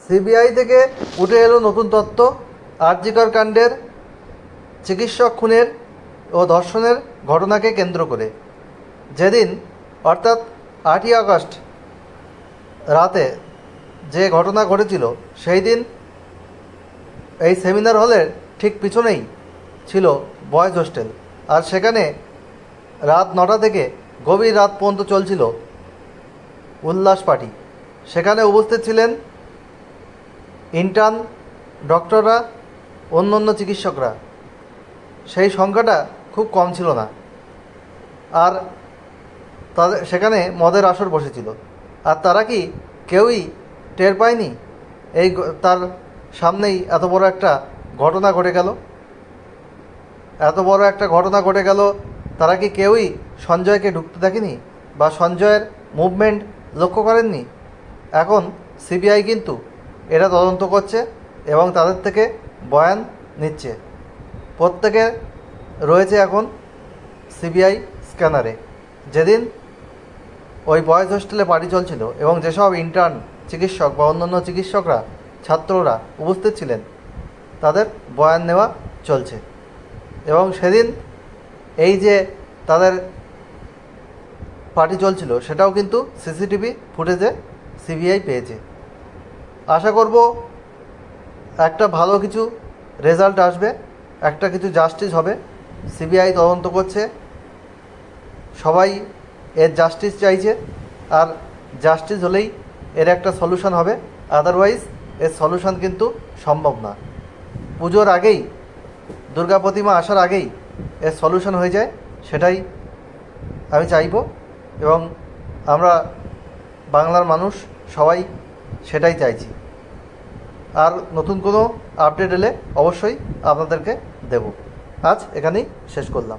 CBI থেকে উঠে এলো নতুন তথ্য। আরজিকর কাণ্ডের চিকিৎসক খুনের ও ধর্ষণের ঘটনাকে কেন্দ্র করে যেদিন অর্থাৎ 8ই আগস্ট রাতে যে ঘটনা ঘটেছিল, সেই দিন এই সেমিনার হলের ঠিক পিছনেই ছিল বয়েজ হোস্টেল। আর সেখানে রাত 9টা থেকে গভীর রাত পর্যন্ত চলছিল উল্লাস পার্টি। সেখানে উপস্থিত ছিলেন ইন্টার্ন, ডক্টররা, অন্য চিকিৎসকরা। সেই সংখ্যাটা খুব কম ছিল না। আর তাদের সেখানে মদের আসর বসেছিল। আর তারা কি কেউই টের পায়নি এই তার সামনেই এত বড় একটা ঘটনা ঘটে গেল? তারা কি কেউই সঞ্জয়কে ঢুকতে দেখেনি বা সঞ্জয়ের মুভমেন্ট লক্ষ্য করেননি? এখন সিবিআই কিন্তু এটা তদন্ত করছে এবং তাদের থেকে বয়ান নিচ্ছে। প্রত্যেকে রয়েছে এখন সিবিআই স্ক্যানারে। যেদিন ওই বয়েজ হোস্টেলে পার্টি চলছিল এবং যেসব ইন্টার্ন চিকিৎসক বা অন্যান্য চিকিৎসকরা, ছাত্ররা উপস্থিত ছিলেন, তাদের বয়ান নেওয়া চলছে। এবং সেদিন এই যে তাদের পার্টি চলছিল, সেটাও কিন্তু সিসিটিভি ফুটেজে সিবিআই পেয়েছে। আশা করব একটা ভালো কিছু রেজাল্ট আসবে, একটা কিছু জাস্টিস হবে। সিবিআই তদন্ত করছে, সবাই এর জাস্টিস চাইছে। আর জাস্টিস হলেই এর একটা সলিউশন হবে, আদারওয়াইজ এর সলিউশন কিন্তু সম্ভব না। পুজোর আগেই, দুর্গা প্রতিমা আসার আগেই এর সলিউশন হয়ে যায়, সেটাই আমি চাইব এবং আমরা বাংলার মানুষ সবাই সেটাই চাইছি। আর নতুন কোনো আপডেট এলে অবশ্যই আপনাদেরকে দেব। আজ এখানেই শেষ করলাম।